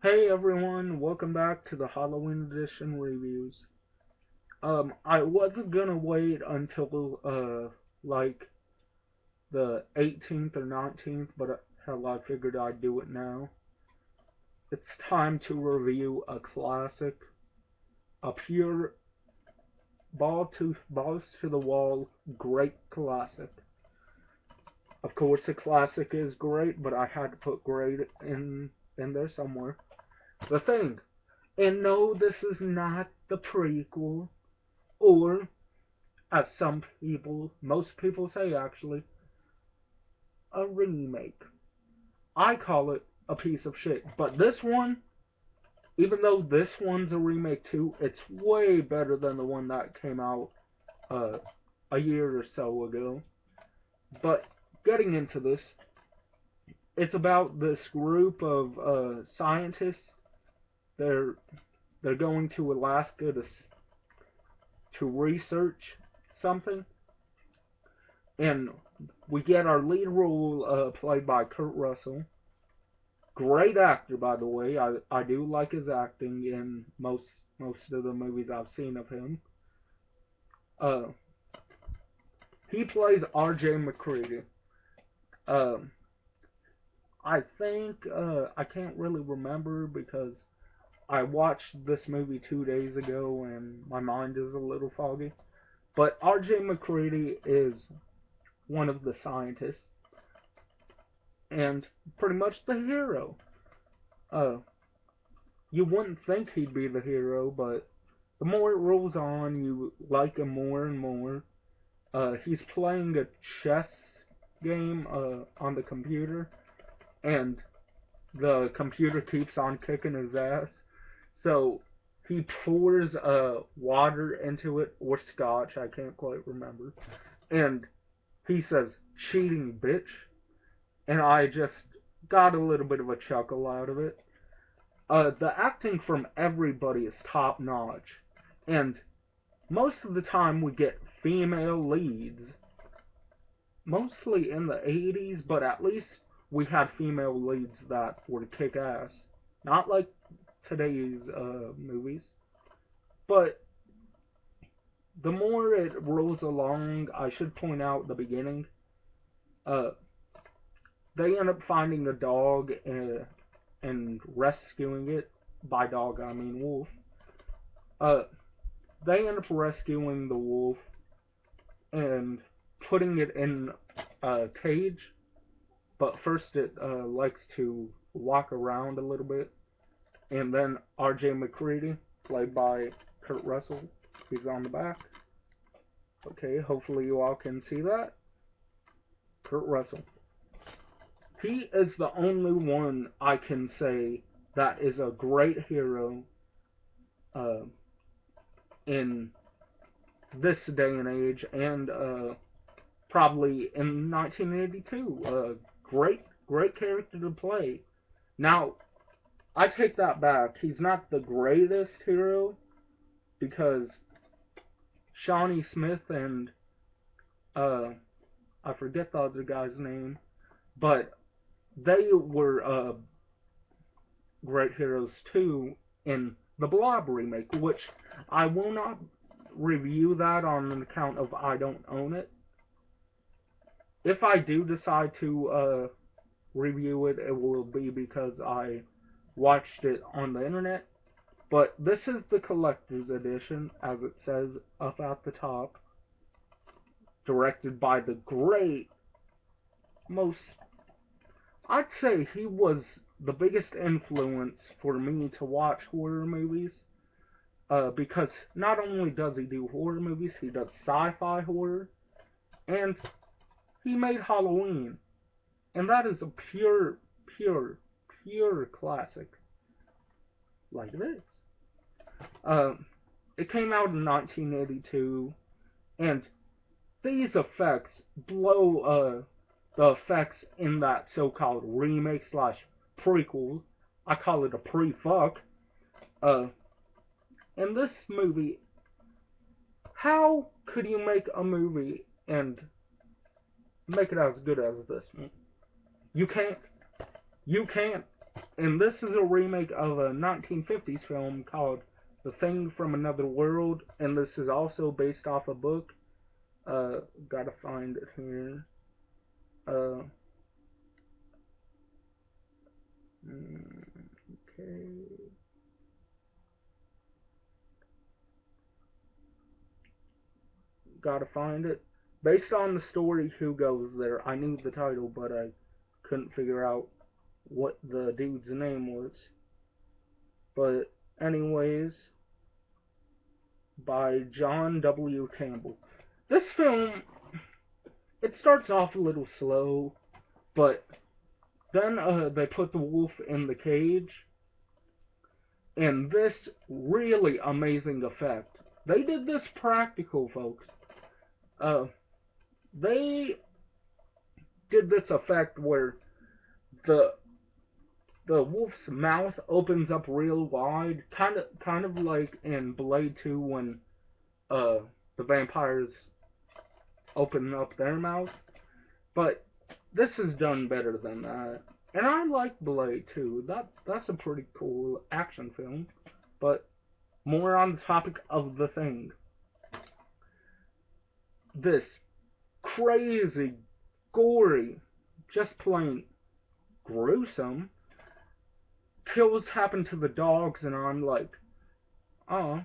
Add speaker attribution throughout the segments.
Speaker 1: Hey everyone, welcome back to the Halloween edition reviews. I wasn't gonna wait until like the 18th or 19th, but hell, I figured I'd do it now. It's time to review a classic, a pure balls to the wall, great classic. Of course, a classic is great, but I had to put great in there somewhere. The Thing, and no, this is not the prequel. Or, as most people say actually, a remake. I call it a piece of shit. But this one, even though this one's a remake too, it's way better than the one that came out uh, a year or so ago. But getting into this, it's about this group of scientists. They're they're going to Alaska to research something, and we get our lead role played by Kurt Russell. Great actor, by the way. I do like his acting in most of the movies I've seen of him. Uh, he plays R.J. McCready. Uh, I think I can't really remember because I watched this movie 2 days ago and my mind is a little foggy. But R.J. McCready is one of the scientists and pretty much the hero. Uh, you wouldn't think he'd be the hero, but the more it rolls on, you like him more and more. He's playing a chess game on the computer, and the computer keeps on kicking his ass. So he pours water into it, or scotch, I can't quite remember. And he says, cheating bitch. And I just got a little bit of a chuckle out of it. The acting from everybody is top notch. And most of the time we get female leads, mostly in the 80s, but at least we had female leads that were kick ass. Not like today's movies. But the more it rolls along, I should point out at the beginning, uh, they end up finding a dog and rescuing it. By dog, I mean wolf. Uh, they end up rescuing the wolf and putting it in a cage. But first, it likes to walk around a little bit. And then R.J. McCready, played by Kurt Russell, he's on the back. Okay, hopefully you all can see that. Kurt Russell. He is the only one I can say that is a great hero uh, in this day and age, and probably in 1982. Great character to play. Now, I take that back. He's not the greatest hero because Shawnee Smith and I forget the other guy's name, but they were great heroes too in the Blob remake, which I will not review that on account of I don't own it. If I do decide to review it, it will be because I watched it on the internet. But this is the collector's edition, as it says up at the top, directed by the great, most, I'd say he was the biggest influence for me to watch horror movies. Because not only does he do horror movies, he does sci-fi horror, and he made Halloween. And that is a pure classic. Like this. It came out in 1982, and these effects blow the effects in that so-called remake slash prequel. I call it a pre-fuck. In this movie, how could you make a movie and make it as good as this one? You can't. You can't. And this is a remake of a 1950s film called The Thing from Another World, and this is also based off a book. Gotta find it here. Okay. Gotta find it. Based on the story Who Goes There. I knew the title, but I couldn't figure out what the dude's name was. But anyways, by John W. Campbell. This film, it starts off a little slow, but then they put the wolf in the cage, and this really amazing effect. They did this practical, folks. They did this effect where the wolf's mouth opens up real wide, kind of like in Blade 2 when the vampires open up their mouths. But this is done better than that. And I like Blade 2. That's a pretty cool action film. But more on the topic of The Thing. This crazy, gory, just plain gruesome kills happen to the dogs, and I'm like, oh.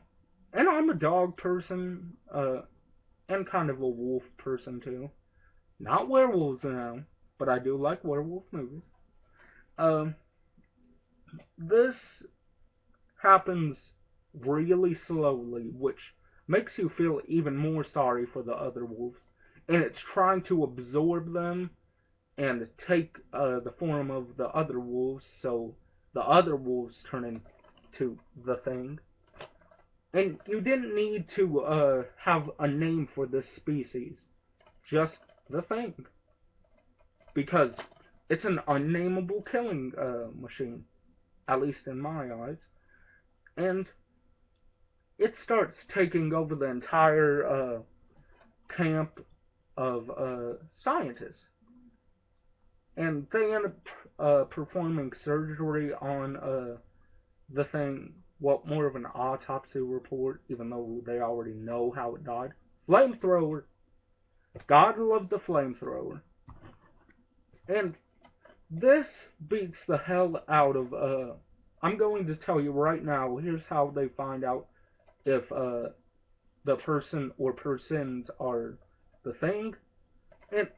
Speaker 1: And I'm a dog person, and kind of a wolf person too. Not werewolves now, but I do like werewolf movies. This happens really slowly, which makes you feel even more sorry for the other wolves. And it's trying to absorb them and take the form of the other wolves, so the other wolves turn into the Thing. And you didn't need to have a name for this species, just the Thing. Because it's an unnameable killing machine, at least in my eyes. And it starts taking over the entire camp of scientists. And they end up performing surgery on the Thing. Well, more of an autopsy report, even though they already know how it died. Flamethrower. God loves the flamethrower. And this beats the hell out of, I'm going to tell you right now, here's how they find out if the person or persons are the Thing. And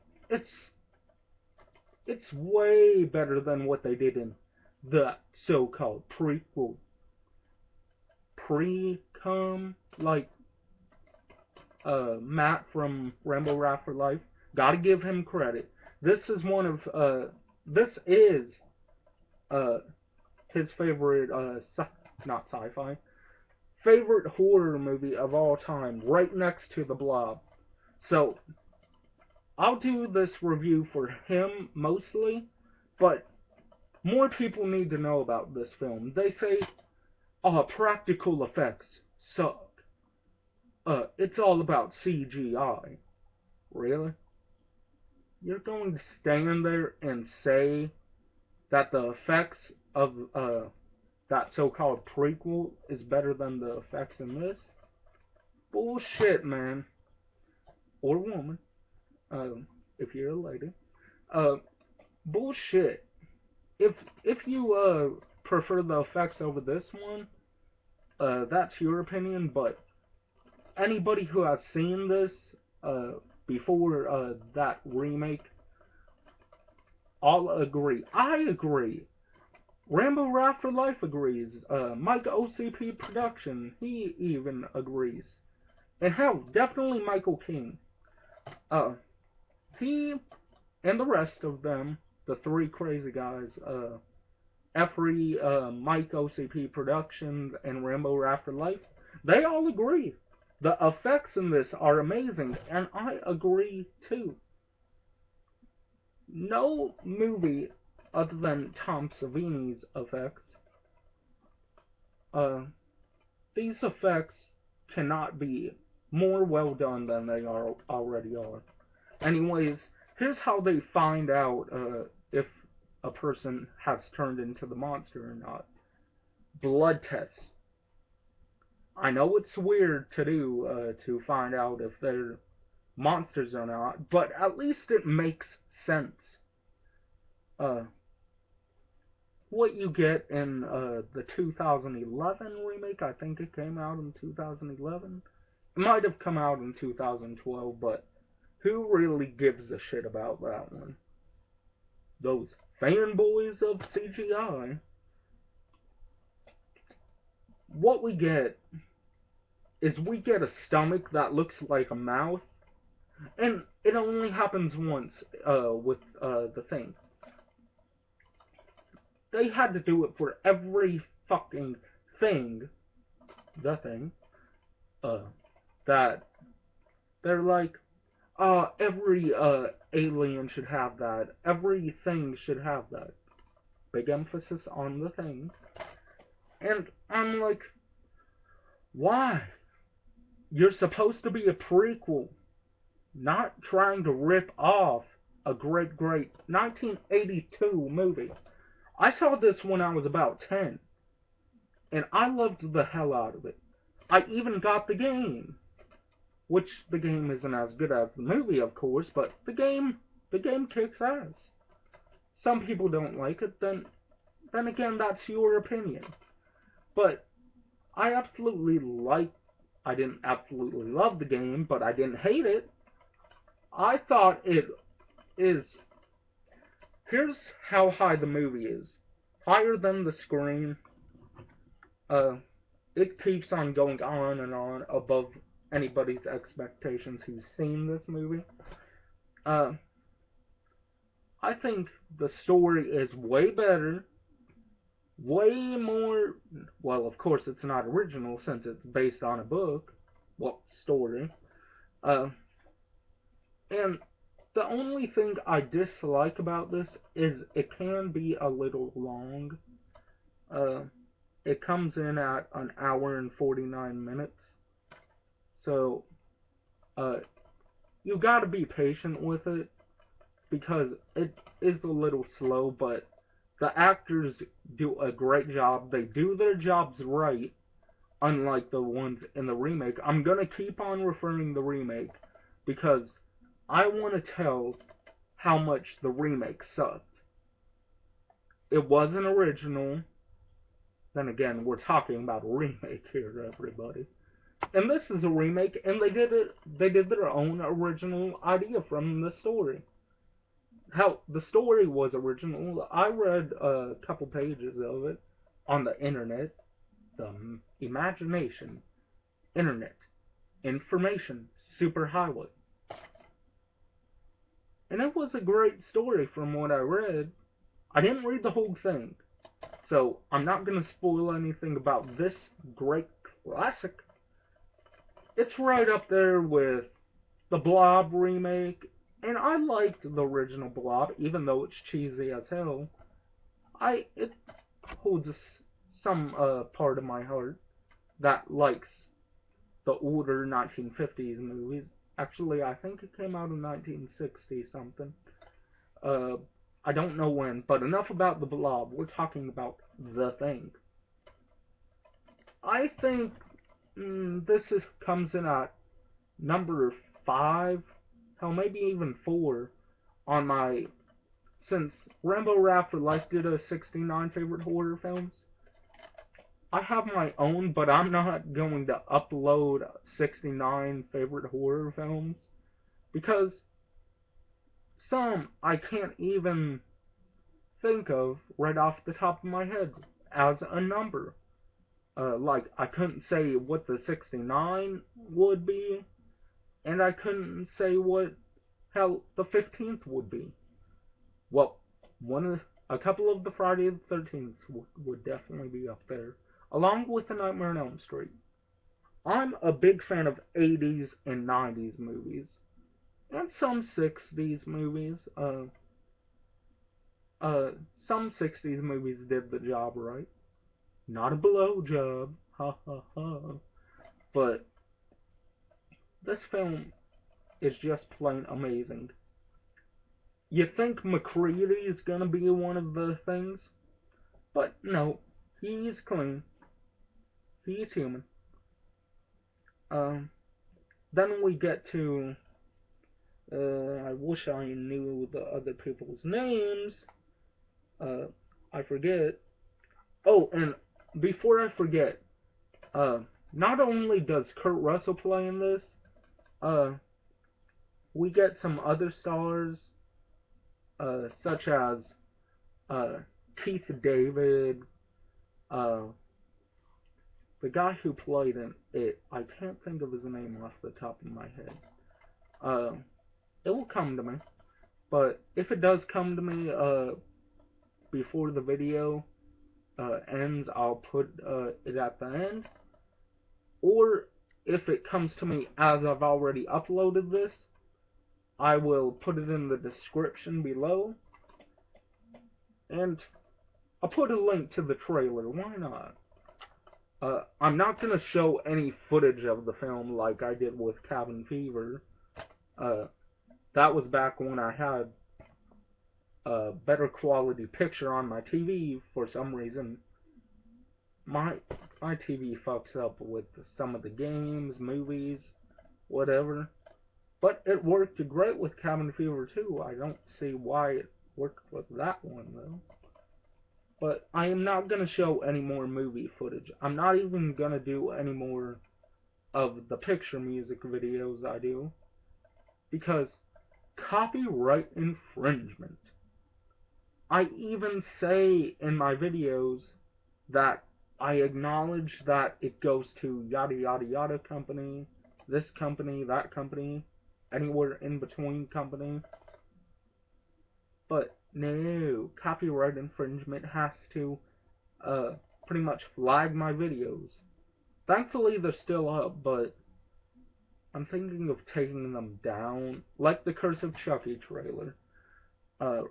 Speaker 1: it's way better than what they did in the so-called prequel. Pre-cum, like Matt from Rainbow Afterlife. Gotta give him credit. This is one of, this is his favorite, not sci-fi, favorite horror movie of all time, right next to The Blob. So, I'll do this review for him mostly, but more people need to know about this film. They say, oh, practical effects suck. It's all about CGI. Really? You're going to stand there and say that the effects of that so-called prequel is better than the effects in this? Bullshit, man. Or woman. If you're a lady. Bullshit. If you prefer the effects over this one, that's your opinion, but anybody who has seen this before that remake, all agree. I agree. Rainbow Afterlife agrees. Mike OCP Production, he even agrees. And hell, definitely Michael King. He and the rest of them, the three crazy guys, Efrey, Mike OCP Productions, and Rainbow Afterlife, they all agree. The effects in this are amazing, and I agree too. No movie other than Tom Savini's effects, these effects cannot be more well done than they already are. Anyways, here's how they find out if a person has turned into the monster or not. Blood tests. I know it's weird to do to find out if they're monsters or not, but at least it makes sense. Uh, what you get in the 2011 remake, I think it came out in 2011. It might have come out in 2012, but who really gives a shit about that one? Those fanboys of CGI. What we get is we get a stomach that looks like a mouth, and it only happens once with the thing. They had to do it for every fucking thing, the thing, that they're like, every alien should have that, everything should have that. Big emphasis on the thing. And I'm like, why? You're supposed to be a prequel, not trying to rip off a great 1982 movie. I saw this when I was about 10, and I loved the hell out of it. I even got the game, which the game isn't as good as the movie, of course, but the game kicks ass. Some people don't like it, then again, that's your opinion. But I didn't absolutely love the game, but I didn't hate it. I thought it is, here's how high the movie is. Higher than the screen. It keeps on going on and on above anybody's expectations who's seen this movie. I think the story is way better. Way more, well, of course it's not original since it's based on a book. Well, story. And the only thing I dislike about this is it can be a little long. It comes in at an hour and 49 minutes. So, you gotta be patient with it because it is a little slow, but the actors do a great job. They do their jobs right, unlike the ones in the remake. I'm gonna keep on referring to the remake because I want to tell how much the remake sucked. It wasn't original. Then again, we're talking about a remake here, everybody. And this is a remake, and they did their own original idea from the story. Hell, the story was original. I read a couple pages of it on the internet. The imagination, internet, information, superhighway. And it was a great story from what I read. I didn't read the whole thing, so I'm not going to spoil anything about this great classic. It's right up there with the Blob remake, and I liked the original Blob, even though it's cheesy as hell. It holds some part of my heart that likes the older 1950s movies. Actually, I think it came out in 1960 something. I don't know when, but enough about the Blob. We're talking about the Thing. I think comes in at number 5, hell, maybe even 4 on my, since Rambo Rap for Life did a 69 favorite horror films. I have my own, but I'm not going to upload 69 favorite horror films because some I can't even think of right off the top of my head as a number. Like, I couldn't say what the 69 would be, and I couldn't say what, hell, the 15th would be. Well, a couple of the Friday the 13th would definitely be up there, along with the Nightmare on Elm Street. I'm a big fan of 80s and 90s movies, and some 60s movies. Some 60s movies did the job right. Not a blow job, ha ha ha. But this film is just plain amazing. You think McCready is gonna be one of the things, but no, he's clean. He's human. Um, then we get to, I wish I knew the other people's names. Uh, I forget. Oh, and before I forget, not only does Kurt Russell play in this, uh, we get some other stars, such as Keith David, uh, the guy who played in it. I can't think of his name off the top of my head. It will come to me, but if it does come to me before the video ends, I'll put it at the end. Or if it comes to me as I've already uploaded this, I will put it in the description below. And I'll put a link to the trailer. Why not? I'm not going to show any footage of the film like I did with Cabin Fever. That was back when I had a better quality picture on my TV. For some reason, my TV fucks up with some of the games, movies, whatever. But it worked great with Cabin Fever 2. I don't see why it worked with that one, though. But I am not going to show any more movie footage. I'm not even going to do any more of the picture music videos I do. Because copyright infringement. I even say in my videos that I acknowledge that it goes to yada yada yada company, this company, that company, anywhere in between company. But no, copyright infringement has to pretty much flag my videos. Thankfully they're still up, but I'm thinking of taking them down, like the Curse of Chucky trailer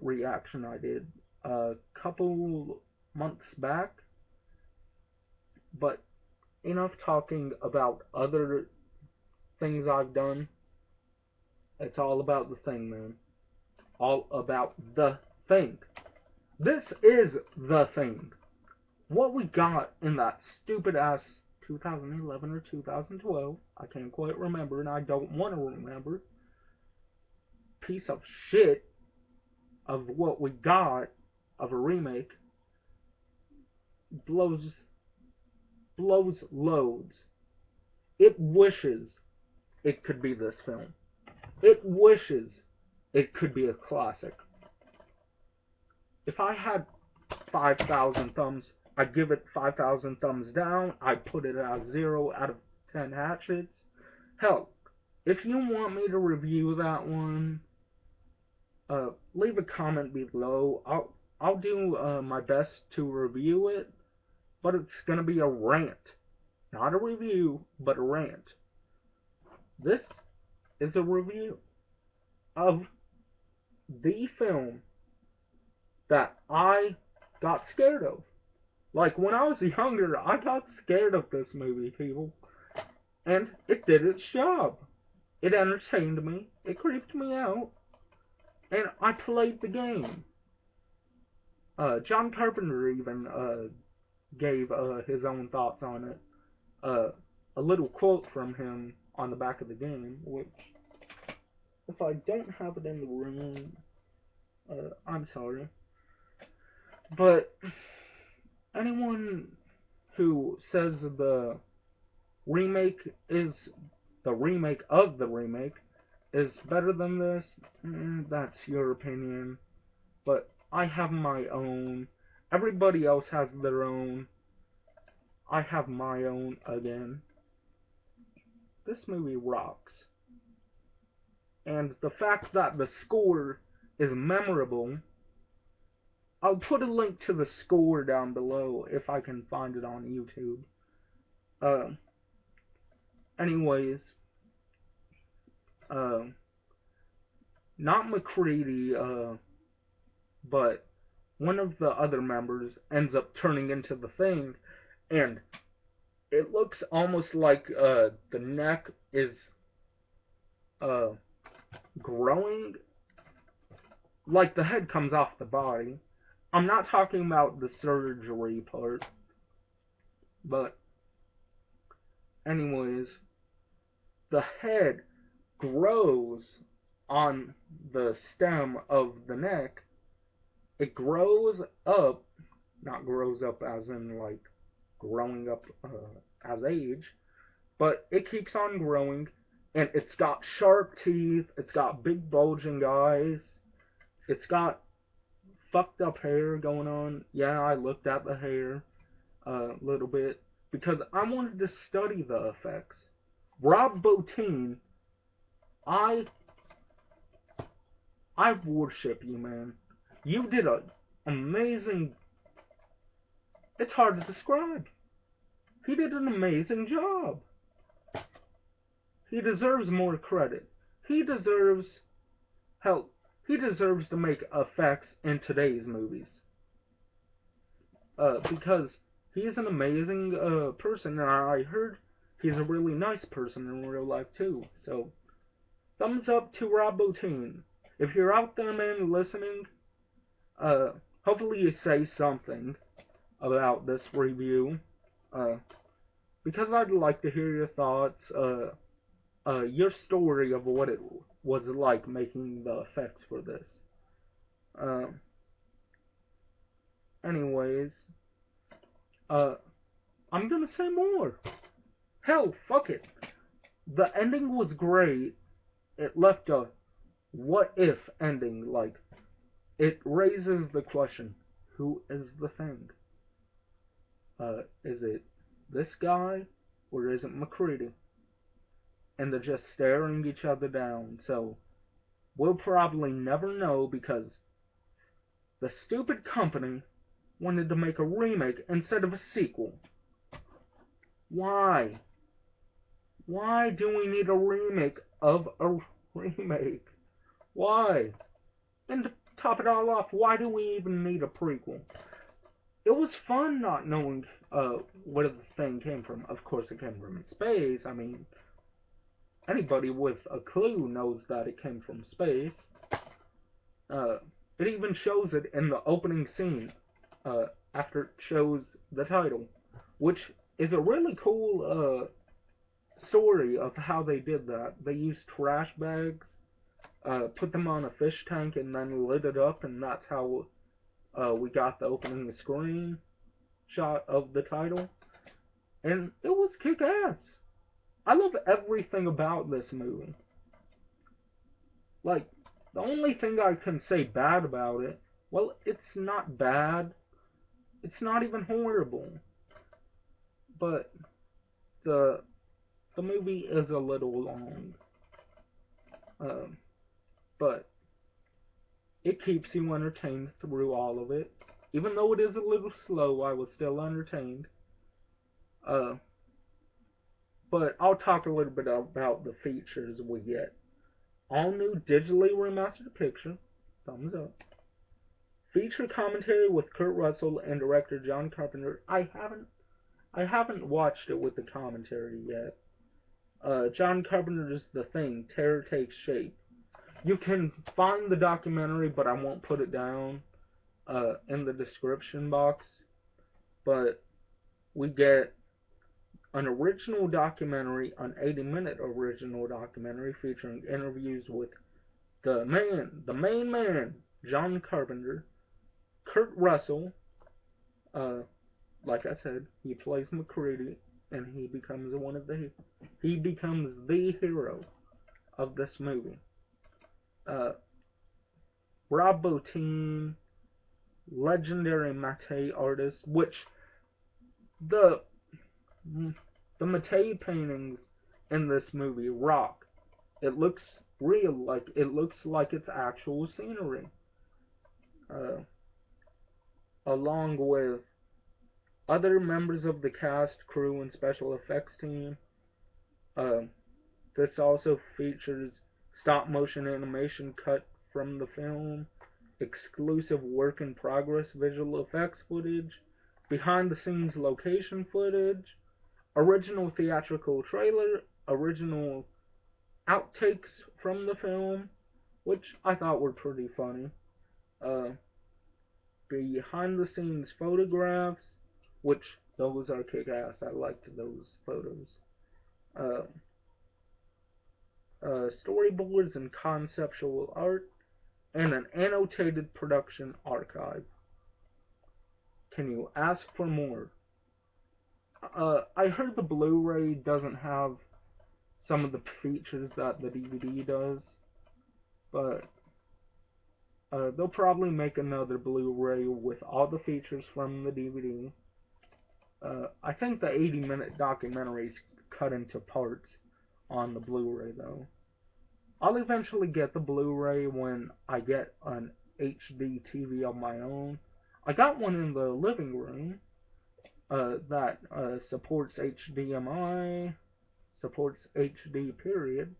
Speaker 1: reaction I did a couple months back. But enough talking about other things I've done. It's all about the thing, man. All about the thing. This is the thing. What we got in that stupid ass 2011 or 2012, I can't quite remember, and I don't want to remember, piece of shit of what we got of a remake blows loads. It wishes it could be this film. It wishes it could be a classic. If I had 5,000 thumbs, I'd give it 5,000 thumbs down. I'd put it at 0 out of 10 hatchets. Hell, if you want me to review that one, leave a comment below. I'll do my best to review it, but it's gonna be a rant. Not a review, but a rant. This is a review of the film that I got scared of. Like, when I was younger, I got scared of this movie, people. And it did its job. It entertained me. It creeped me out. And I played the game. John Carpenter even gave his own thoughts on it. A little quote from him on the back of the game, which, if I don't have it in the room, I'm sorry. But anyone who says the remake is the remake of the remake is better than this, that's your opinion. But I have my own. Everybody else has their own. I have my own again. This movie rocks. And the fact that the score is memorable, I'll put a link to the score down below if I can find it on YouTube. Anyways, not McCready, but one of the other members ends up turning into the thing, and it looks almost like the neck is growing like the head comes off the body. I'm not talking about the surgery part, but anyways, the head grows on the stem of the neck. It grows up, not grows up as in like growing up as age, but it keeps on growing, and it's got sharp teeth, it's got big bulging eyes, it's got fucked up hair going on. Yeah, I looked at the hair a little bit because I wanted to study the effects. Rob Bottin, I I worship you, man. You did an amazing. It's hard to describe. He did an amazing job. He deserves more credit. He deserves help. He deserves to make effects in today's movies. Because he's an amazing person, and I heard he's a really nice person in real life too. So, thumbs up to Rob Bottin. If you're out there, man, listening, hopefully you say something about this review. Because I'd like to hear your thoughts, your story of what it was like making the effects for this. Anyways, I'm gonna say more. Hell, fuck it. The ending was great. It left a what if ending. Like, it raises the question, who is the thing? Is it this guy, or is it McCready? And they're just staring each other down. So, we'll probably never know because the stupid company wanted to make a remake instead of a sequel. Why? Why do we need a remake of a remake? Why? And to top it all off, why do we even need a prequel? It was fun not knowing where the thing came from. Of course, it came from space. I mean, anybody with a clue knows that it came from space. It even shows it in the opening scene after it shows the title, which is a really cool story of how they did that. They used trash bags, put them on a fish tank, and then lit it up, and that's how we got the opening screen shot of the title. And it was kick-ass. I love everything about this movie. Like, the only thing I can say bad about it, well, it's not bad. It's not even horrible. But the movie is a little long. But it keeps you entertained through all of it. Even though it is a little slow, I was still entertained. But I'll talk a little bit about the features we get. All new digitally remastered picture. Thumbs up. Feature commentary with Kurt Russell and director John Carpenter. I haven't watched it with the commentary yet. John Carpenter's The Thing, Terror Takes Shape. You can find the documentary, but I won't put it down in the description box. But we get an original documentary, an 80-minute original documentary featuring interviews with the main man, John Carpenter, Kurt Russell. Like I said, he plays McCready, and he becomes the hero of this movie. Rob Bottin, legendary Matei artist, which the Matei paintings in this movie rock. It looks real, like it's actual scenery. Along with other members of the cast, crew, and special effects team. This also features stop motion animation cut from the film, exclusive work in progress visual effects footage, behind the scenes location footage, original theatrical trailer, original outtakes from the film, which I thought were pretty funny. uh, behind the scenes photographs, which those are kick ass. I liked those photos. Uh, Storyboards and conceptual art, and an annotated production archive. Can you ask for more? I heard the Blu-ray doesn't have some of the features that the DVD does, but they'll probably make another Blu-ray with all the features from the DVD. I think the 80-minute documentary is cut into parts on the Blu-ray though. I'll eventually get the Blu-ray when I get an HD TV of my own. I got one in the living room that supports HDMI, supports HD period,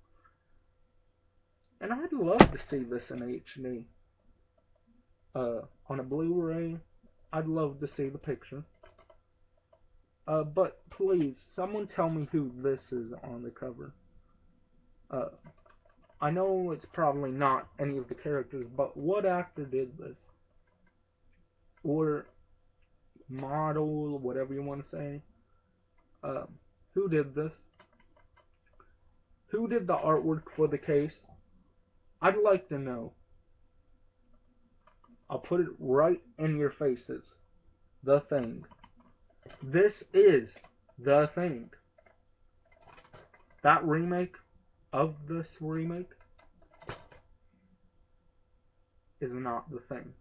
Speaker 1: and I'd love to see this in HD. On a Blu-ray, I'd love to see the picture. But please, someone tell me who this is on the cover. Uh, I know it's probably not any of the characters, but what actor did this? Or model, whatever you want to say. Uh, who did this? Who did the artwork for the case? I'd like to know. I'll put it right in your faces. The Thing. This is The Thing. That remake of this remake is not The Thing.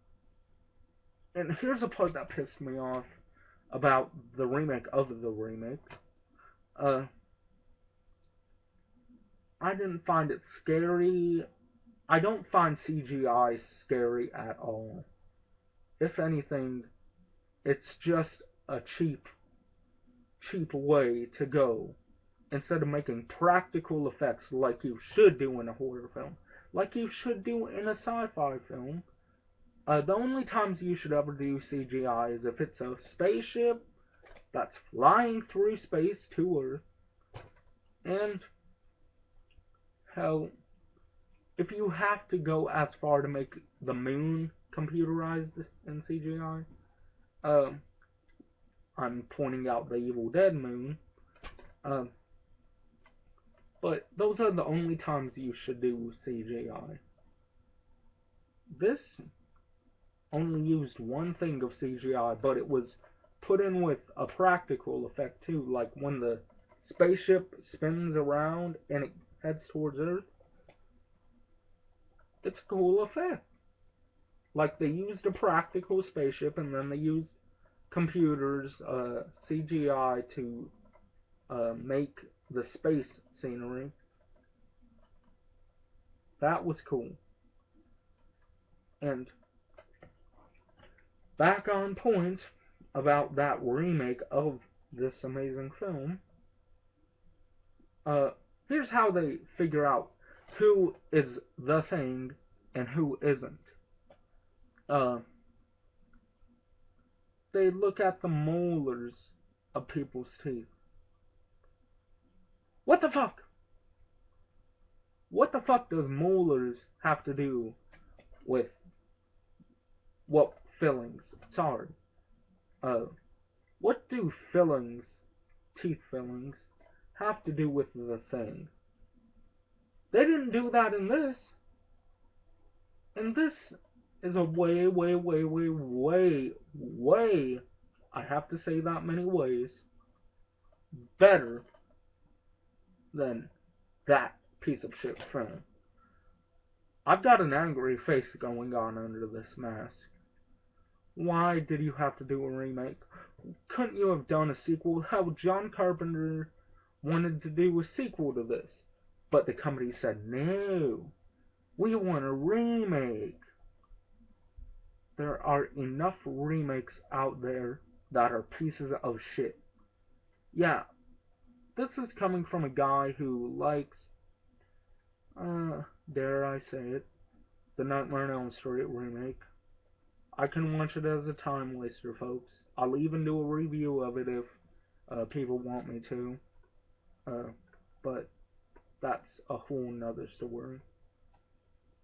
Speaker 1: And here's the part that pissed me off about the remake of the remake. I didn't find it scary. I don't find CGI scary at all. If anything, it's just a cheap way to go. Instead of making practical effects like you should do in a horror film, like you should do in a sci-fi film. The only times you should ever do CGI is if it's a spaceship that's flying through space to Earth, and hell, if you have to go as far to make the moon computerized in CGI, I'm pointing out the Evil Dead moon, but those are the only times you should do CGI. This only used one thing of CGI, but it was put in with a practical effect too, like when the spaceship spins around and it heads towards Earth. It's a cool effect. Like they used a practical spaceship and then they used computers, CGI to make the space scenery. That was cool. And back on point about that remake of this amazing film, here's how they figure out who is the Thing and who isn't. They look at the molars of people's teeth. What the fuck? What the fuck does molars have to do with what fillings? Sorry. What do fillings, teeth fillings, have to do with the Thing? They didn't do that in this. And this is a way, I have to say that many ways, better than that piece of shit film. I've got an angry face going on under this mask. Why did you have to do a remake? Couldn't you have done a sequel? Hell, John Carpenter wanted to do a sequel to this, but the company said no. We want a remake. There are enough remakes out there that are pieces of shit. Yeah, this is coming from a guy who likes, dare I say it, the Nightmare on Elm Street remake. I can watch it as a time waster, folks. I'll even do a review of it if people want me to. But that's a whole nother story.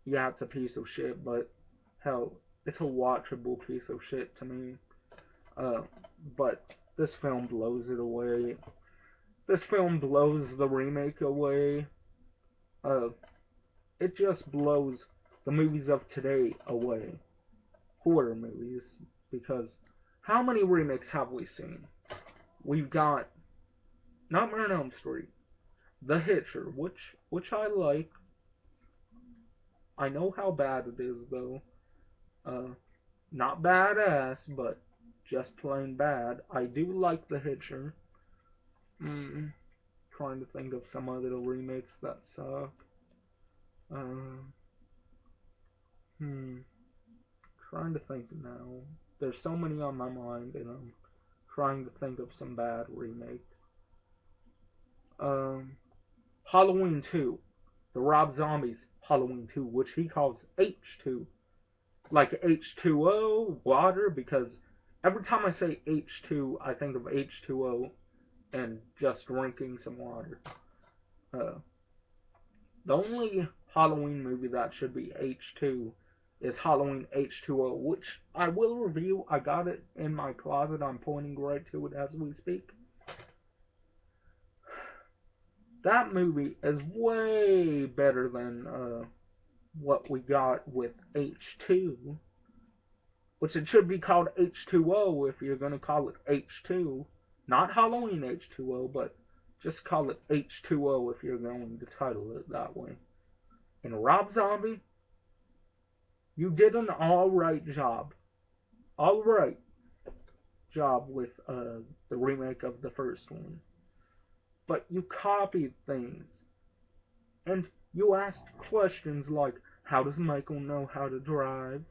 Speaker 1: Yeah, it's a piece of shit, but hell, it's a watchable piece of shit to me. Uh, but this film blows it away. This film blows the remake away. Uh, it just blows the movies of today away. Horror movies. Because how many remakes have we seen? We've got Nightmare on Elm Street, The Hitcher, which I like. I know how bad it is though. Uh, Not badass, but just plain bad. I do like The Hitcher. Mm, Trying to think of some other remakes that suck. Uh, hmm. Trying to think now. There's so many on my mind, and I'm trying to think of some bad remakes. Um, Halloween 2. The Rob Zombie's Halloween 2, which he calls H2. Like H2O, water, because every time I say H2, I think of H2O and just drinking some water. Uh, the only Halloween movie that should be H2 is Halloween H2O, which I will review. I got it in my closet. I'm pointing right to it as we speak. That movie is way better than what we got with H2, which it should be called H2O if you're going to call it H2. Not Halloween H2O, but just call it H2O if you're going to title it that way. And Rob Zombie, you did an alright job. Alright job with the remake of the first one. But you copied things. And you asked questions like, how does Michael know how to drive?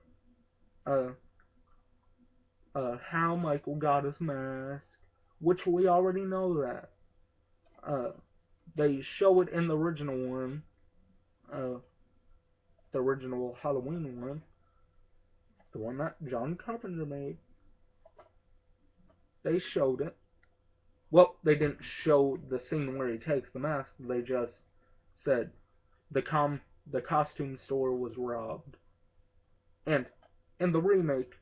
Speaker 1: How Michael got his mask, which we already know that. They show it in the original one, uh, the original Halloween one, the one that John Carpenter made. They showed it. Well, they didn't show the scene where he takes the mask. They just said the costume store was robbed, and in the remake,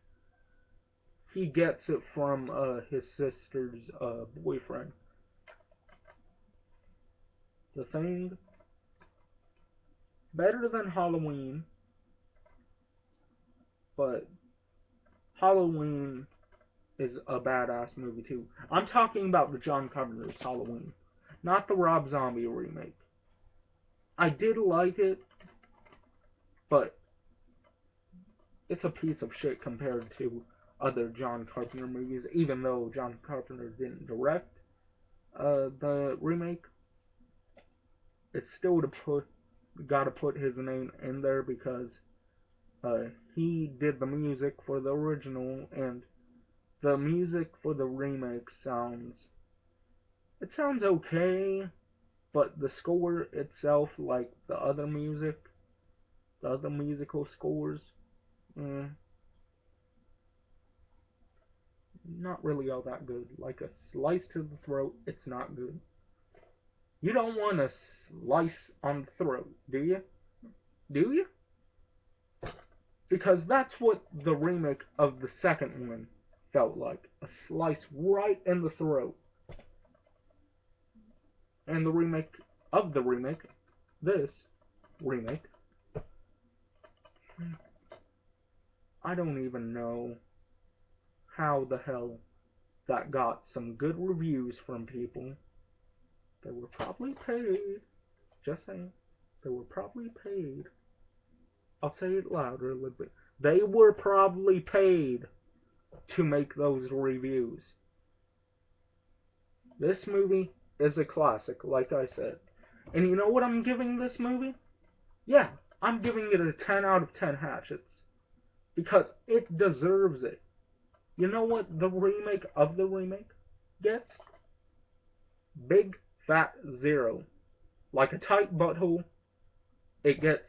Speaker 1: he gets it from his sister's boyfriend. The Thing, better than Halloween, but Halloween is a badass movie too. I'm talking about the John Carpenter's Halloween, not the Rob Zombie remake. I did like it, but it's a piece of shit compared to other John Carpenter movies, even though John Carpenter didn't direct the remake. It's still gotta put his name in there because he did the music for the original, and the music for the remake sounds okay, but the score itself, like the other musical scores, eh, not really all that good. Like a slice to the throat, it's not good. You don't want a slice on the throat, do you? Do you? Because that's what the remake of the second one felt like. A slice right in the throat. And the remake of the remake, this remake, I don't even know how the hell that got some good reviews from people. They were probably paid. Just saying. They were probably paid. I'll say it louder a little bit. They were probably paid to make those reviews. This movie is a classic, like I said. And you know what I'm giving this movie? Yeah, I'm giving it a 10 out of 10 hatchets. Because it deserves it. You know what the remake of the remake gets? Big fat 0. Like a tight butthole, it gets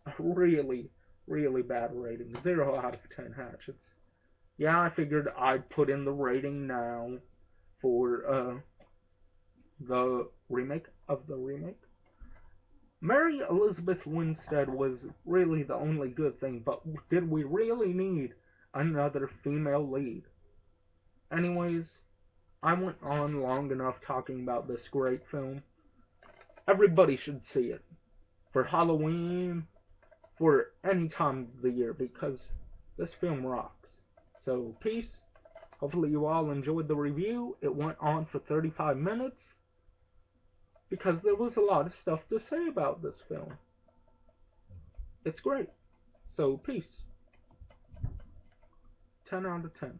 Speaker 1: a really, really bad rating. 0 out of 10 hatchets. Yeah, I figured I'd put in the rating now for the remake of the remake. Mary Elizabeth Winstead was really the only good thing, but did we really need another female lead? Anyways, I went on long enough talking about this great film. Everybody should see it. For Halloween, for any time of the year, because this film rocks. So, peace. Hopefully you all enjoyed the review. It went on for 35 minutes because there was a lot of stuff to say about this film. It's great. So, peace. 10 out of 10.